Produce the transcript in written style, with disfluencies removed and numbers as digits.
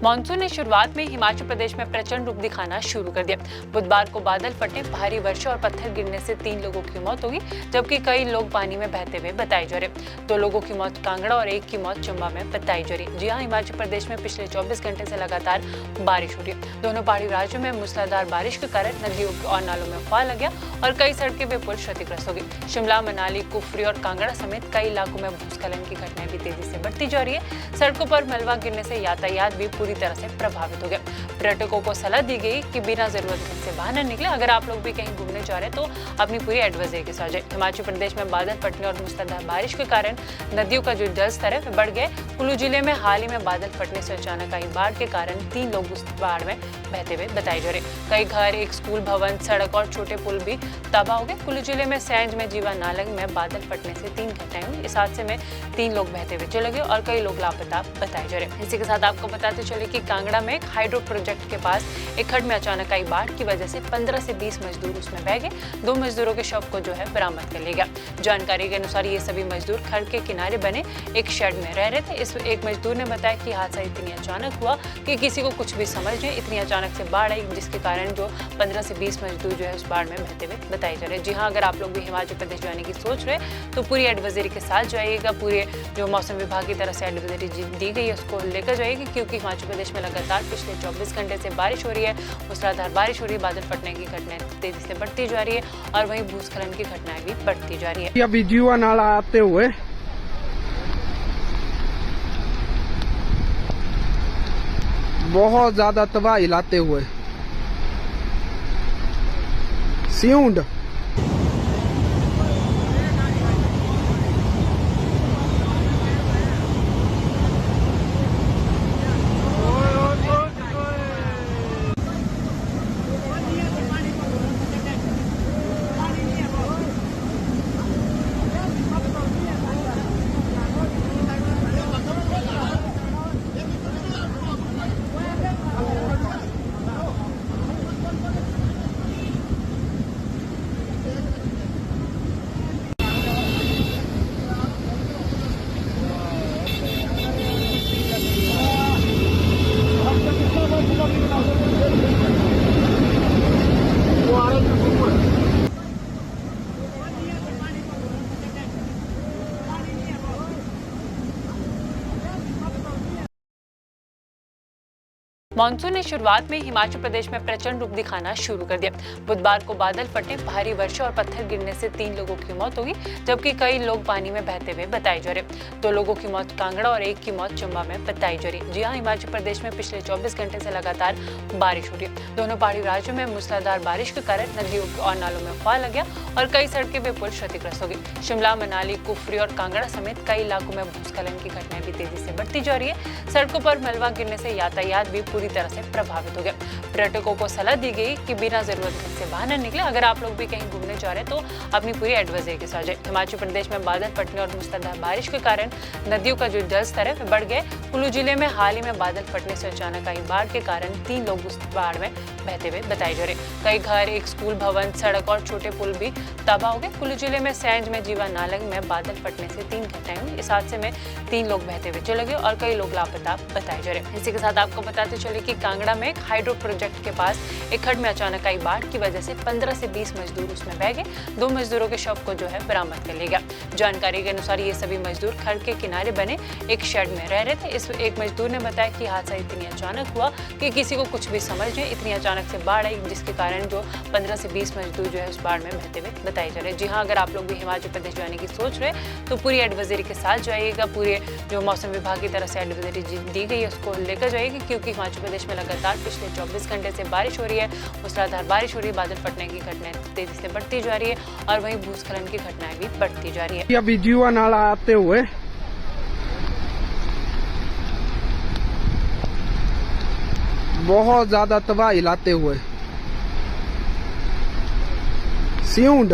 Monsoon ने शुरुआत में हिमाचल प्रदेश में प्रचंड रूप दिखाना शुरू कर दिया। बुधवार को बादल फटने, भारी वर्षा और पत्थर गिरने से 3 लोगों की मौत हुई, जबकि कई लोग पानी में बहते हुए बताए जा रहे। 2 लोगों की मौत कांगड़ा और 1 की मौत चंबा में बताई जा रही। जी हां, हिमाचल प्रदेश में पिछले 24 घंटे से लगातार बारिश हो रही है। दोनों पहाड़ी राज्यों में मूसलाधार बारिश के कारण नदियों और नालों में उफान लग गया और कई सड़कें व पुल क्षतिग्रस्त हो गई। शिमला, मनाली, कुफरी और कांगड़ा समेत कई इलाकों में भूस्खलन की घटनाएं भी तेजी से बढ़ती जा रही है। सड़कों पर मलबा गिरने से यातायात भी पूरी तरह से प्रभावित हो गया। पर्यटकों को सलाह दी गई कि बिना जरूरत घर से बाहर न निकले। अगर आप लोग भी कहीं घूमने जा रहे हैं तो अपनी पूरी एडवाइजरी के साथ जाए। हिमाचल प्रदेश में बादल फटने और मूसलाधार बारिश के कारण नदियों का जो जल स्तर है बढ़ गया। कुल्लू जिले में हाल ही में बादल फटने से अचानक आई बाढ़ के कारण 3 लोग उस बाढ़ में बहते हुए बताए जा रहे। कई घर, एक स्कूल भवन, सड़क और छोटे पुल भी तबाह हो गए। कुल्लू जिले में सैंज में जीवा नालंग में बादल फटने से 3 घटनाएं हुई। इस हादसे में 3 लोग बहते हुए चले गए और कई लोग लापता बताए जा रहे। इसी के साथ आपको बताते चले कि कांगड़ा में एक हाइड्रो प्रोजेक्ट के पास एक खड्ड में अचानक आई बाढ़ की वजह से 15 से 20 मजदूर उसमें बह गए। 2 मजदूरों के शव को जो है बरामद कर लिया गया। जानकारी के अनुसार ये सभी मजदूर खड्ड के किनारे बने एक शेड में रह रहे थे। इस एक मजदूर ने बताया कि हादसा इतनी अचानक हुआ कि किसी को कुछ भी समझ नहीं। इतनी अचानक से बाढ़ आई जिसके कारण जो 15 से 20 मजदूर जो है उस बाढ़ में बहते हुए बताए जा रहे हैं। जी हाँ, अगर आप लोग भी हिमाचल प्रदेश जाने की सोच रहे तो पूरी एडवाइजरी के साथ जाइएगा। पूरे जो मौसम विभाग की तरफ से एडवाइजरी दी गई है उसको लेकर जाइएगा, क्योंकि हिमाचल प्रदेश में लगातार पिछले 24 घंटे से बारिश हो रही है, मूसलाधार बारिश हो रही है, बादल फटने की घटनाएं तेजी से बढ़ती जा रही है और वहीं भूस्खलन की घटनाएं भी बढ़ती जा रही है। या वीडियो नाला आते हुए बहुत ज्यादा तबाही लाते हुए सिउंड मानसून ने शुरुआत में हिमाचल प्रदेश में प्रचंड रूप दिखाना शुरू कर दिया। बुधवार को बादल फटने, भारी वर्षा और पत्थर गिरने से 3 लोगों की मौत हुई, जबकि कई लोग पानी में बहते हुए बताए जा रहे। 2 लोगों की मौत कांगड़ा और 1 की मौत चंबा में बताई जा रही। जी हां, हिमाचल प्रदेश में पिछले 24 घंटे से लगातार बारिश हो रही है। दोनों पहाड़ी राज्यों में मूसलाधार बारिश के कारण नदियों और नालों में उफान लग गया और कई सड़कें व पुल क्षतिग्रस्त हो गई। शिमला, मनाली, कुफरी और कांगड़ा समेत कई इलाकों में भूस्खलन की घटनाएं भी तेजी से बढ़ती जा रही है। सड़कों पर मलबा गिरने से यातायात भी पूरी तरह से प्रभावित हो गया। पर्यटकों को सलाह दी गई कि बिना जरूरत घर से बाहर न निकले। अगर आप लोग भी कहीं घूमने जा रहे हैं तो अपनी पूरी एडवाइजरी के साथ जाए। हिमाचल प्रदेश में बादल फटने और मूसलाधार बारिश के कारण नदियों का जो जल स्तर है बढ़ गया। कुल्लू जिले में हाल ही में बादल फटने से अचानक आई बाढ़ के कारण 3 लोग उस बाढ़ में बहते हुए बताए जा रहे। कई घर, एक स्कूल भवन, सड़क और छोटे पुल भी तबाह हो गए। कुल्लू जिले में सैंज में जीवा नालंग में बादल फटने से 3 घटनाएं हुई। इस हादसे में 3 लोग बहते हुए चले गए और कई लोग लापता बताए जा रहे। इसी के साथ आपको बताते चले कि कांगड़ा में एक हाइड्रो प्रोजेक्ट के पास एक खड्ड में अचानक आई बाढ़ की वजह से 15 से 20 मजदूर उसमें बह गए। 2 मजदूरों के शव को जो है बरामद कर लिया गया। जानकारी के अनुसार ये सभी मजदूर खड्ड के किनारे बने एक शेड में रह रहे थे। इस एक मजदूर ने बताया कि हादसा इतनी अचानक हुआ कि किसी को कुछ भी समझ नहीं। इतनी अचानक से बाढ़ आई जिसके कारण जो 15 से 20 मजदूर जो है उस बाढ़ में बहते हुए बताए जा रहे। जी हाँ, अगर आप लोग भी हिमाचल प्रदेश जाने की सोच रहे तो पूरी एडवाइजरी के साथ जाइएगा। पूरे जो मौसम विभाग की तरफ से एडवाइजरी दी गई है उसको लेकर जाइएगा, क्योंकि हिमाचल प्रदेश में लगातार पिछले 24 घंटे से बारिश हो रही है, मूसलाधार बारिश हो रही है, बादल फटने की घटनाएं तेजी से बढ़ती जा रही है और वहीं भूस्खलन की घटनाएं भी बढ़ती जा रही है। या वीडियो नाला आते हुए बहुत ज्यादा तबाही लाते हुए सिउंड